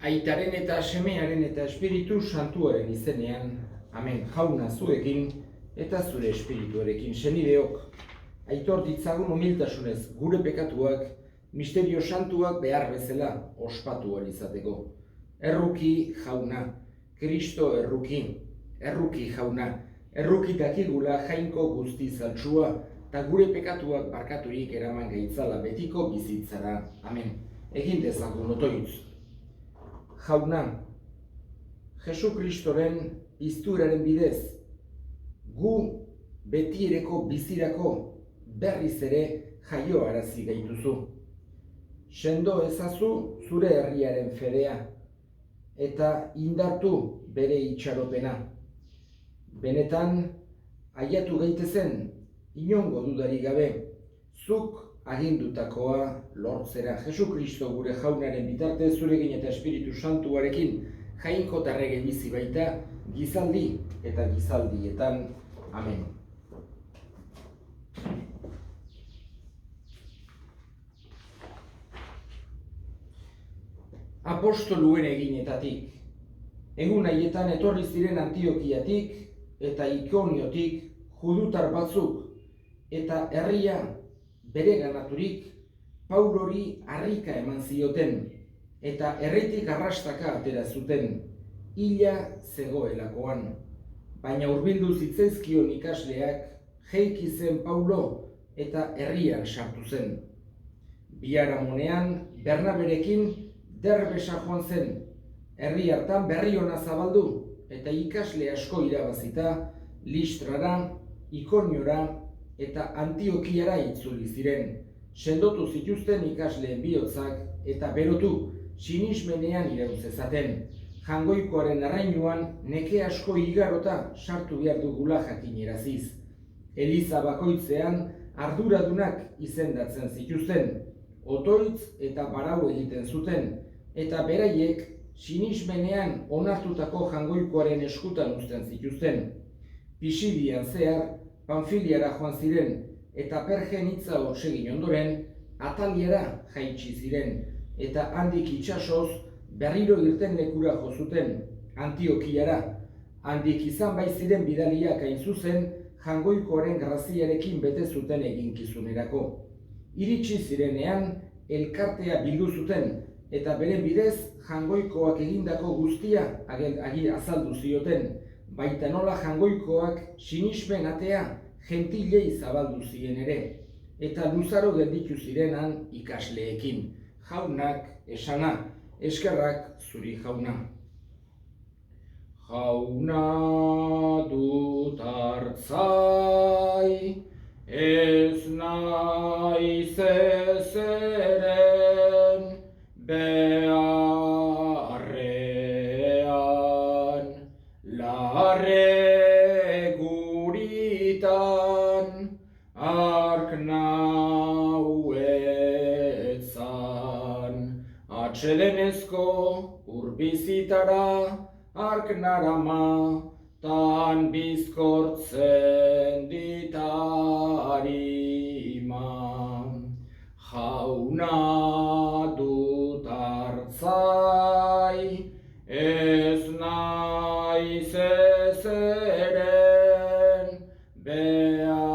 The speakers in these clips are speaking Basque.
Aitaren eta semearen eta espiritu santuaren izenean, amen. Jauna zuekin eta zure espirituarekin senideok. Aitor ditzagun humiltasunez gure pekatuak, misterio santuak behar bezala ospatu ahal izateko. Erruki jauna, Kristo erruki, erruki jauna, erruki dakigula jainko guzti zaltsua, eta gure pekatuak barkaturik eraman gaitzala betiko bizitzara. Amen. Egin dezagun otoitz. Jauna, Jesu Kristoren izturaren bidez, gu betiereko bizirako berriz ere jaio arazi gaituzu. Sendo ezazu zure herriaren fedea, eta indartu bere itxaropena. Benetan, aiatu gaitezen, inongo dudari gabe, zuk agindutakoa lortzera. Jesu Kristo gure jaunaren bitartez zurekin eta Espiritu Santuarekin jainko eta errege bizi baita gizaldi eta gizaldietan. Amen. Apostoluen eginetatik, egun haietan etorri ziren Antiokiatik eta Ikoniotik judutar batzuk eta herria bere ganaturik Paulori harrika eman zioten eta herritik arrastaka atera zuten, hila zegoelakoan. Baina hurbildu zitzaizkion ikasleak jeiki zen Paulo eta herrian sartu zen. Biharamunean Bernaberekin Derbesa joan zen, herri hartan berri ona zabaldu eta ikasle asko irabazita Listrara, Ikoniora eta Antiokiara itzuli ziren. Sendotu zituzten ikasleen bihotzak eta berotu sinismenean iraun zezaten. Jangoikoaren arrainuan neke asko igarota sartu behar dugula jakineraziz. Eliza bakoitzean arduradunak izendatzen zituzten, otoitz eta barau egiten zuten, eta beraiek sinismenean onartutako jangoikoaren eskutan uzten zituzten. Pisidian zehar Panfiliara joan ziren eta Pergen hitza hotsegin ondoren Ataliara jaitsi ziren eta handik itsasoz berriro irten lekura jo zuten, Antiokiara. Handik izan bai ziren bidaliak hain zuzen jangoikoaren graziarekin bete zuten eginkizunerako. Iritsi zirenean elkartea bildu zuten eta beren bidez jangoikoak egindako guztia azaldu zioten, baita nola jangoikoak sinismen atea gentilei zabaldu ziren ere, eta luzaro gelditu zirenan ikasleekin. Jaunak esana, eskerrak zuri jauna. Jauna dut hartzai, ez naiz ezeren beharrean, larre guritan ark nauetzan, atsedenezko urbizitara ark narama, tan bizkortzen ditarima. Jauna dut hartzai, ez naiz ezeren beharrean,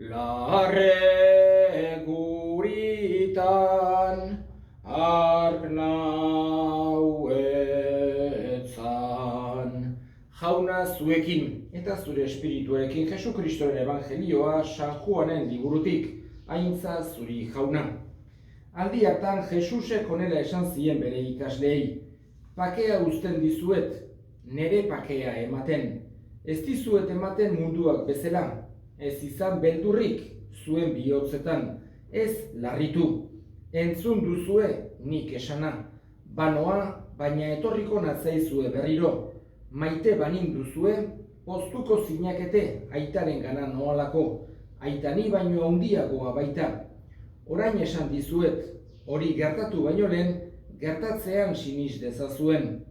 larre guritan ark nauetzan. Jauna zuekin eta zure espirituarekin Jesu Kristoren evangelioa San Juanen liburutik, aintza zuri jauna. Aldi hartan Jesusek honela esan zien bere ikasleei, pakea uzten dizuet, nere pakea ematen. Ez dizuet ematen munduak bezala, ez izan beldurrik zuen bihotzetan, ez larritu. Entzun duzue nik esana, banoa baina etorriko natzaizue berriro. Maite banin duzue, poztuko zinakete aitaren gana noalako, aitani baino handiagoa baita. Orain esan dizuet, hori gertatu baino lehen, gertatzean sinis dezazuen.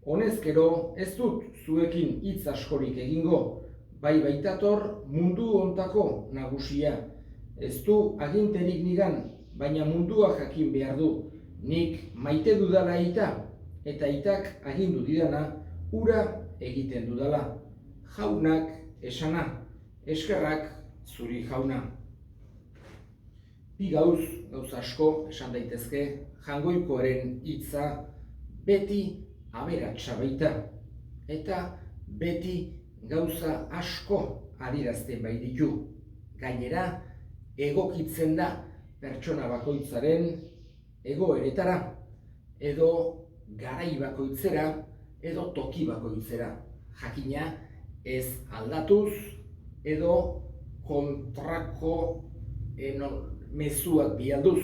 Honezkero ez dut zuekin hitz askorik egingo, bai baitator mundu hontako nagusia. Ez du aginterik nigan baina mundua jakin behar du. Nik maite dudala aita, eta aitak agindu didana ura egiten dudala. Jaunak esana, eskerrak zuri jauna. Bi gauza asko esan daitezke, Jaungoikoaren hitza beti aberatsa baita, eta beti gauza asko adierazten baititu. Gainera, egokitzen da pertsona bakoitzaren egoeretara, edo garai bakoitzera, edo toki bakoitzera. Jakina ez aldatuz, edo kontrako mezuak bialduz.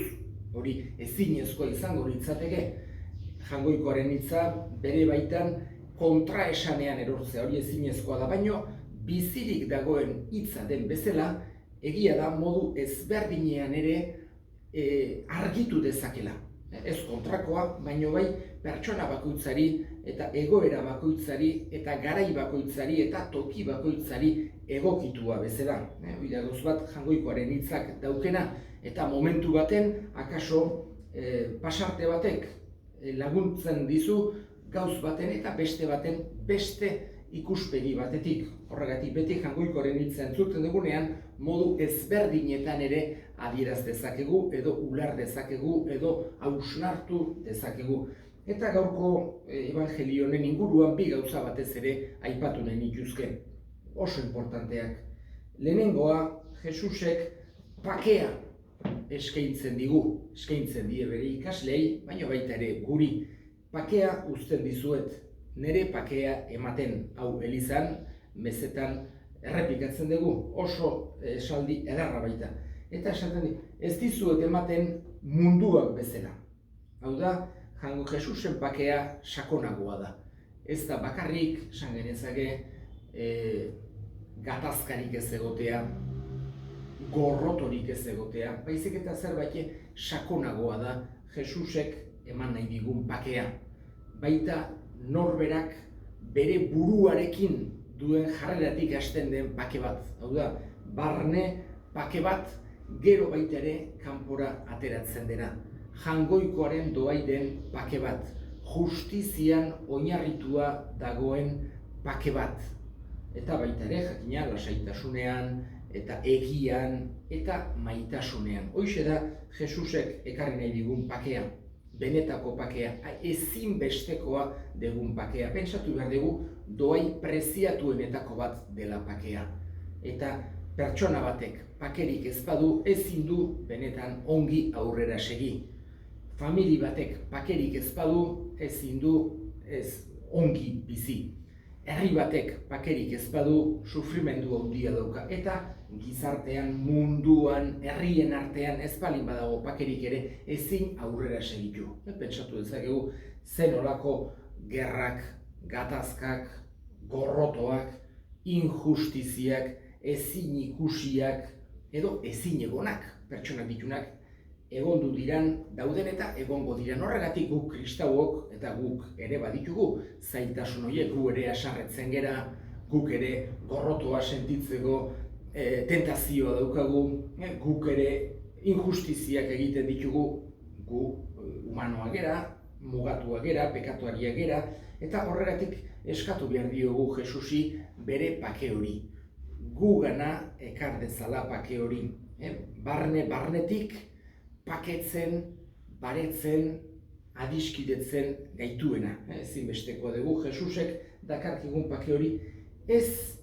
Hori ezinezkoa izango litzateke. Jaungoikoaren hitza bere baitan kontraesanean erortzea, hori ezinezkoa da, baino bizirik dagoen hitza den bezala, egia da modu ezberdinean ere argitu dezakela. Ez kontrakoa, baino bai pertsona bakoitzari eta egoera bakoitzari eta garai bakoitzari eta toki bakoitzari egokitua bezala. Hori da gauz bat Jaungoikoaren hitzak daukena, eta momentu baten, akaso pasarte batek laguntzen dizu gauz baten eta beste baten beste ikuspegi batetik. Horregatik beti Jaungoikoaren hitza entzuten dugunean modu ezberdinetan ere adieraz dezakegu, edo ular dezakegu, edo hausnartu dezakegu. Eta gaurko evangelio honen inguruan bi gauza batez ere aipatu nahi nituzke, oso importanteak. Lehenengoa, Jesusek bakea eskaintzen die bere ikaslei, baina baita ere guri. Bakea uzten dizuet, nire bakea ematen, hau elizan, mezetan errepikatzen dugu, oso esaldi edarra baita. Eta esaten ez dizuet ematen munduak bezala. Hau da, Jesusen bakea sakonagoa da. Ez da bakarrik, esan genezake, gatazkarik ez egotea, gorrotorik ez egotea, baizik eta zerbait sakonagoa da Jesusek eman nahi digun bakea. Baita norberak bere buruarekin duen jarreratik hasten den bake bat. Hau da, barne bake bat, gero baita ere kanpora ateratzen dena. Jaungoikoaren doai den bake bat, justizian oinarritua dagoen bake bat. Eta baita ere, jakina, lasaitasunean, eta egian, eta maitasunean. Hoixe da Jesusek ekarri nahi digun bakea, benetako bakea, ezinbestekoa dugun bakea. Pentsatu behar dugu, doai preziatuenetako bat dela bakea. Eta pertsona batek bakerik ez badu, ezin du benetan ongi aurrera segi. Famili batek bakerik ez badu, ezin du ongi bizi. Herri batek bakerik ez badu, sufrimendu handia dauka. Eta gizartean, munduan, herrien artean ez balin badago bakerik ere ezin aurrera segitu. Pentsatu dezakegu zen olako gerrak, gatazkak, gorrotoak, injustiziak, ezin ikusiak edo ezin egonak, pertsonak ditunak, egondu diran, dauden eta egongo diran. Horregatik guk kristauok eta guk ere baditugu zailtasun horiek, gu ere haserretzen gera, guk ere gorrotoa sentitzeko tentazioa daukagu, guk ere injustiziak egiten ditugu, gu humanoak gera, mugatuak gera, pekatuariak gera, eta horregatik eskatu behar diogu Jesusi bere bake hori. Gu gana ekar dezala bake hori, barnetik paketzen, baretzen, adiskidetzen gaituena. Ezinbestekoa dugu, Jesusek dakarkigun bake hori ez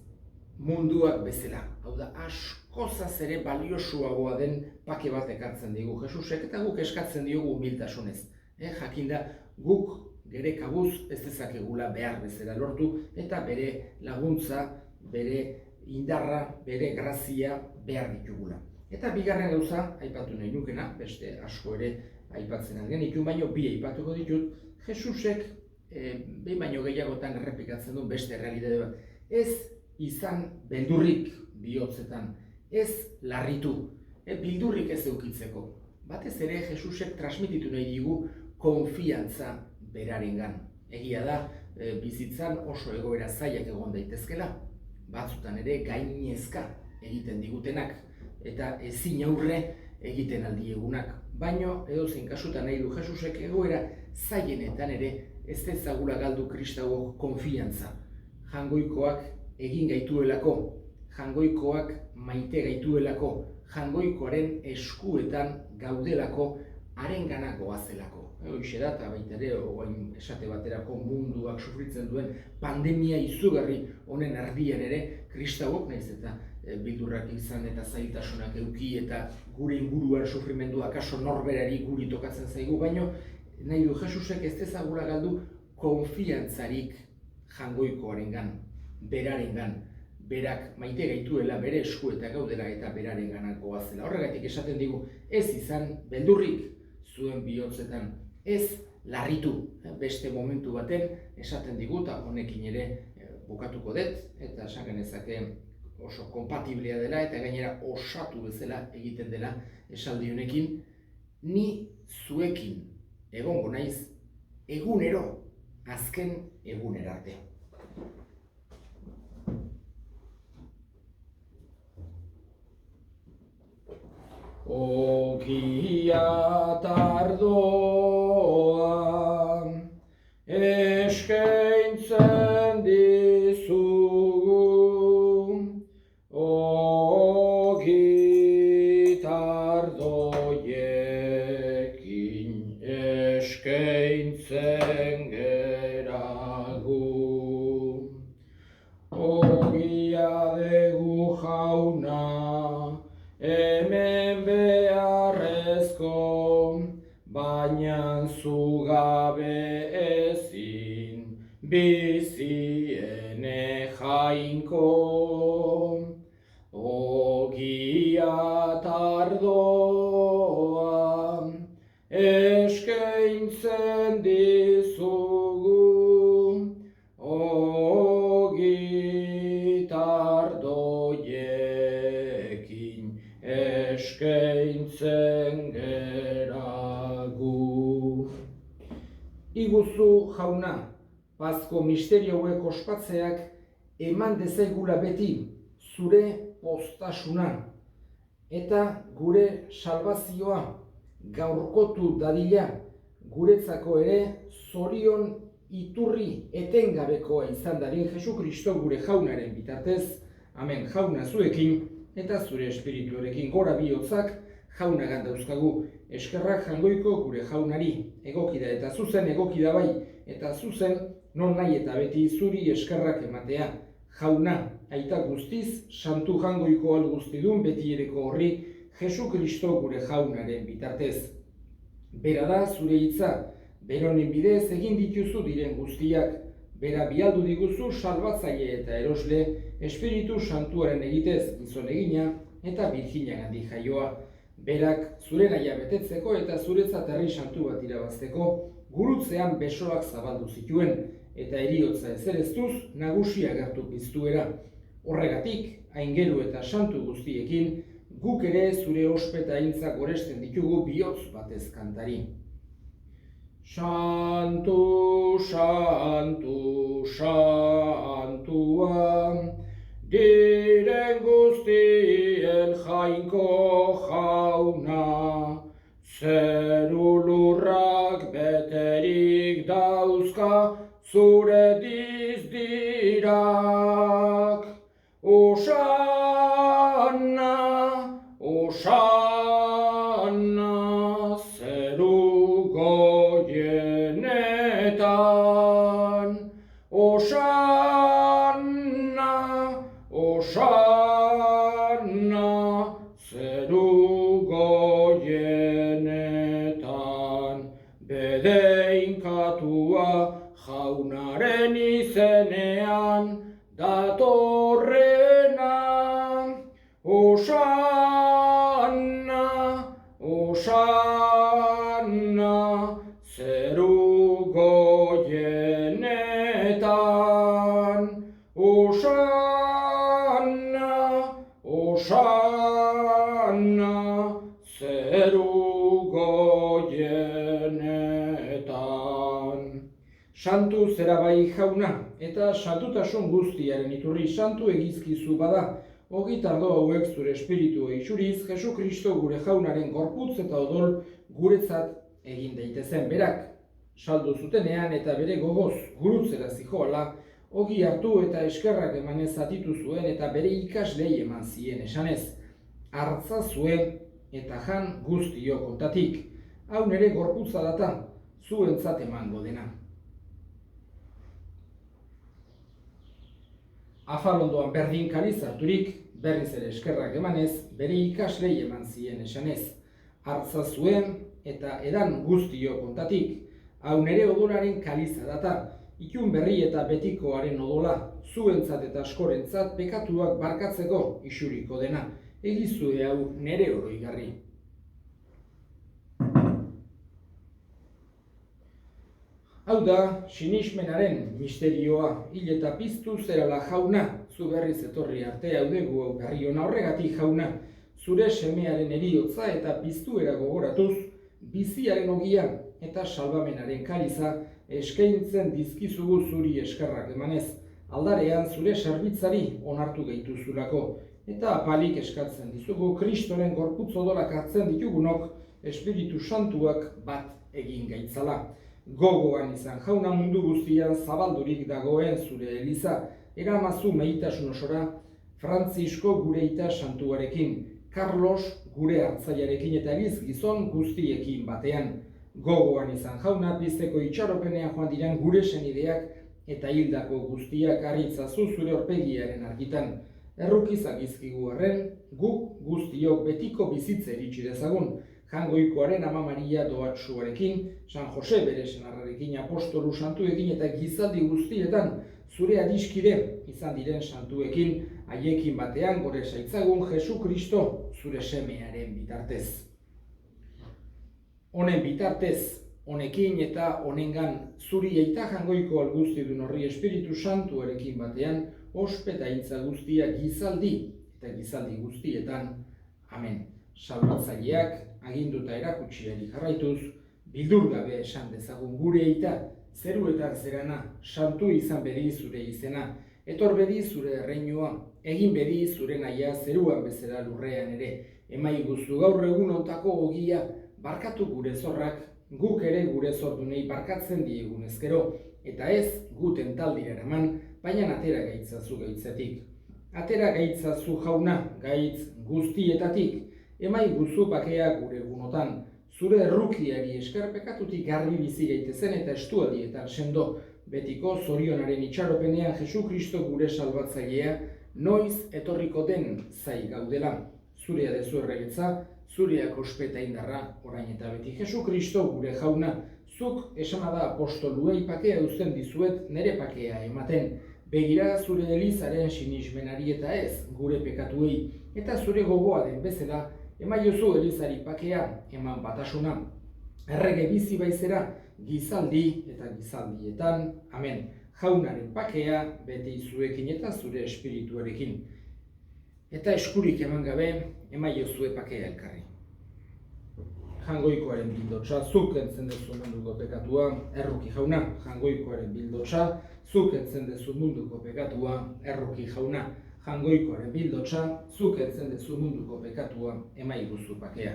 munduak bezala. Hau da, askozaz ere baliosuagoa den bake bat ekartzen digu Jesusek, eta guk eskatzen diogu humiltasunez. Jakinda, guk gere kabuz ez dezakegula behar bezala lortu, eta bere laguntza, bere indarra, bere grazia behar ditugula. Eta bigarren gauza, aipatu nahi nukena, beste asko ere aipatzen algenitu, baino bi aipatuko ditut, Jesusek behin baino gehiagotan errepikatzen du beste realitate bat. Ez izan beldurrik bihotzetan, ez larritu, bildurrik ez eukitzeko. Batez ere Jesusek transmititu nahi digu konfiantza berarengan. Egia da, bizitzan oso egoera zailak egon daitezkela, batzutan ere gainezka egiten digutenak, eta ezin aurre egiten aldiegunak. Baino, edozein kasutan nahi du Jesusek egoera zailenetan ere ez dezagula galdu kristauok konfiantza. Jangoikoak egin gaituelako, jangoikoak maite gaituelako, jangoikoaren eskuetan gaudelako, harengana goazelako. Hoxe da, eta baita ere, oain esate baterako munduak sufritzen duen pandemia izugarri honen erdian ere, kristauok naiz eta bildurrak izan eta zailtasunak eduki eta gure inguruan sufrimendua akaso norberari guri tokatzen zaigu, baino nahi du Jesusek ez dezagula galdu konfiantzarik jangoikoarengan, berarengan, berak maite gaituela bere esku eta gaudela eta berarengana goazela. Horregatik esaten digu, ez izan beldurrik zuen bihotzetan, ez larritu. Beste momentu baten esaten digu, eta honekin ere bukatuko dut, eta esan genezake oso kompatiblea dela eta gainera osatu bezala egiten dela esaldi honekin, ni zuekin egongo naiz egunero, azken egunera arte. Ogia tardoa eskaintzen dizugu, ogi tardoiekin eskaintzen geragu. Ogia dugu jauna, hemen beharrezko, baina zu gabe ezin biziene jainko. Ogia tardoa eskaintzen dizugu, ogi tardoiekin eskaintzen geragu. Iguzu jauna, Pasko misterio hauek ospatzeak eman dezaigula beti zure postasuna eta gure salbazioa gaurkotu dadila, guretzako ere zorion iturri etengabekoa izan dadin Jesukristo gure jaunaren bitartez. Amen. Jauna zuekin eta zure espirituarekin, gora bihotzak jaunagan dauzkagu. Eskerrak jangoiko gure jaunari, egokida eta zuzen egokida bai, eta zuzen non nahi eta beti zuri eskerrak ematea. Jauna, aita guztiz, santu jangoiko alguztidun beti ereko horri, Jesukristo gure jaunaren bitartez. Bera da zure hitza, beronen bidez egin dituzu diren guztiak, bera bialdu diguzu salbatzaile eta erosle, Espiritu Santuaren egitez gizon egina eta Birjinagandik jaioa. Berak zure nahia betetzeko eta zuretzat herri santu bat irabazteko, gurutzean besoak zabaldu zituen, eta heriotza ezereztuz nagusi agertu piztuera. Horregatik, aingeru eta santu guztiekin, guk ere zure ospeta aintzak goresten ditugu bihotz batez kantari. Santu, santu, santua, diren guztien jainko jauna, zeru lurrak beterik dauzka zure dizdirak. Osanna, osanna, zeru goienetan. Osanna, osanna, zeru goienetan. Bedeinkatua jaunaren izenean datorrena. Osanna, osanna, zeru goienetan. Osanna, osanna, zeru goienetan. Santu zera bai jauna, eta santutasun guztiaren iturri santu egizkizu bada, ogitardo hauek zure espiritua isuriz, Jesu Kristo gure jaunaren gorputz eta odol guretzat egin daitezen berak. Saldu zutenean eta bere gogoz gurutzera zijoala, ogi hartu eta eskerrak emanez zatitu zuen eta bere ikaslei eman zien esanez. Hartza zuen eta jan guztio kontatik. Hau nere gorputza data, zuentzat emango dena. Afalondoan berdin kariz harturik, berriz ere eskerrak emanez, bere ikaslei eman zien esanez. Hartza zuen eta edan guztio kontatik. Hau nere odolaren kaliza data, ikun berri eta betikoaren odola, zuentzat eta askorentzat pekatuak barkatzeko isuriko dena. Egizue hau nere oroigarri. Hau da, sinismenaren misterioa, hil eta piztu zerala jauna, zu berriz etorri arte haudegu hau berri ona horregatik jauna, zure semearen eriotza eta piztuera gogoratuz, biziaren ogia eta salbamenaren kaliza eskaintzen dizkizugu zuri eskerrak emanez, aldarean zure zerbitzari onartu gaituzulako, eta apalik eskatzen dizugu Kristoren gorputz odolak hartzen ditugunok Espiritu Santuak bat egin gaitzala. Gogoan izan jauna mundu guztian zabaldurik dagoen zure eliza, eramazu meitasun osora, Frantzisko gure ita santuarekin, Carlos gure hartzaiarekin eta Eliz gizon guztiekin batean. Gogoan izan jauna pizteko itxaropenean joan diren gure senideak eta hildako guztiak harritzazu zure orpegiaren argitan. Errukizak izkigu arren, guk guztiok betiko bizitza iritsi dezagun, Jangoikoaren Ama Maria doatsuarekin, San Jose bere senarrarekin, apostolu santuekin eta gizaldi guztietan zure adiskide izan diren santuekin, haiekin batean gore saitzagun Jesu Kristo zure semearen bitartez. Honen bitartez, honekin eta honengan zuri eita jangoiko alguztidun horri Espiritu Santuarekin batean, ospetaintza guztia gizaldi eta gizaldi guztietan. Amen. Salbatzaileak aginduta erakutsiari jarraituz, bildur gabe esan dezagun gure eita, zeruetan zerana, santu izan bedi zure izena, etor bedi zure erreinua, egin bedi zure naia zeruan bezala lurrean ere, emaiguzu gaur egun ontako ogia, barkatu gure zorrak, guk ere gure zordunei barkatzen diegun ezkero, eta ez guten taldira eraman, baina atera gaitzazu gaitzetik. Atera gaitzazu jauna, gaitz guztietatik, emaiguzu bakea gure egunotan, zure errukiari eskerpekatutik garbi bizi gaitezen eta estualdietan sendo, betiko zorionaren itxaropenean Jesu Kristo gure salbatzailea, noiz etorriko den zai gaudela. Zurea dezu erregetza, zureak ospeta indarra, orain eta beti Jesu Kristo gure jauna, zuk esamada apostoluei pakea uzten dizuet nere pakea ematen, begira zure elizaren sinismenari eta ez gure pekatuei, eta zure gogoa den bezala, emaiozu elizari pakea eman batasuna. Errege bizi baizera, gizaldi eta gizaldietan, amen. Jaunaren pakea beti zuekin eta zure espirituarekin. Eta eskurik eman gabe, emaiozue pakea elkarri. Jangoikoaren bildotsa, zuk entzen dezu munduko pekatua, erruki jauna. Jangoikoaren bildotsa, zuk entzen dezu munduko pekatua, erruki jauna. Jangoikoaren bildotsa, zuk entzen dezu munduko pekatua, emaiguzu pakea.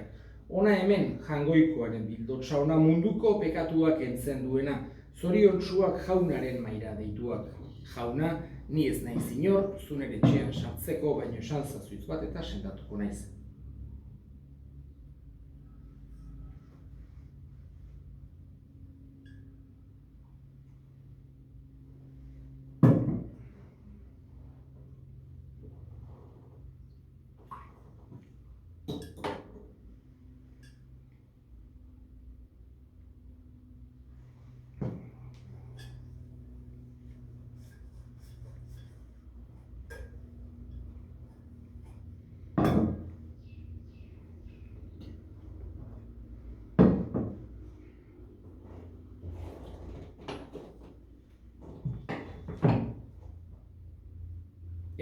Ona hemen jangoikoaren bildotsa, ona munduko pekatuak entzen duena, zoriontsuak jaunaren maira deituak. Jauna, ni ez naiz inor, zunere etxean sartzeko, baino esan zazuitz bat eta sendatuko naiz.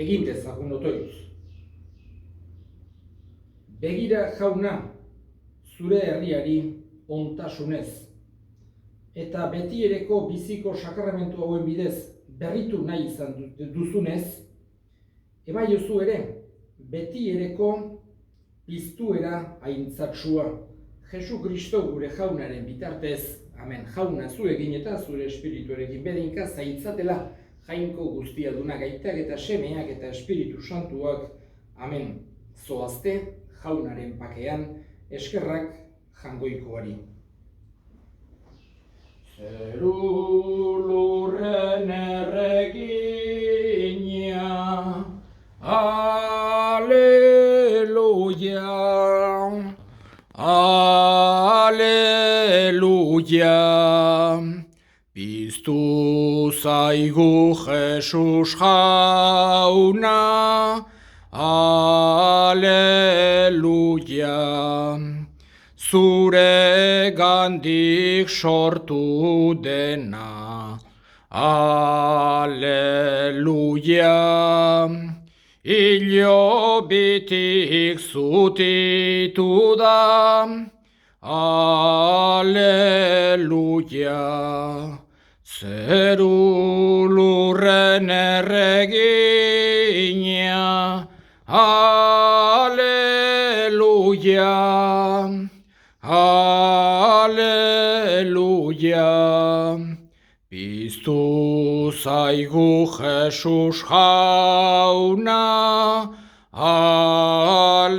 Egin dezagun otoituz. Begira jauna, zure herriari ontasunez, eta betiereko biziko sakramentu hauen bidez berritu nahi izan duzunez, emaiozu ere, beti ereko piztuera aintzatsua. Jesu Kristo gure jaunaren bitartez, amen, jauna zuekin eta zure espirituarekin bedinka zaitzatela jainko guztialduna gaitak eta semeak eta espiritu santuak, amen, zoazte jaunaren pakean eskerrak jangoikoari. Zeru lurren erregina, Aleluia, Aleluia, piztu zaigu Jesus jauna, Aleluia, zure gandik sortu dena, Aleluia, ilobitik zutitu da, Aleluia, zeru lurren erregina, Aleluia, Aleluia, piztu zaigu Jesus jauna, Aleluia.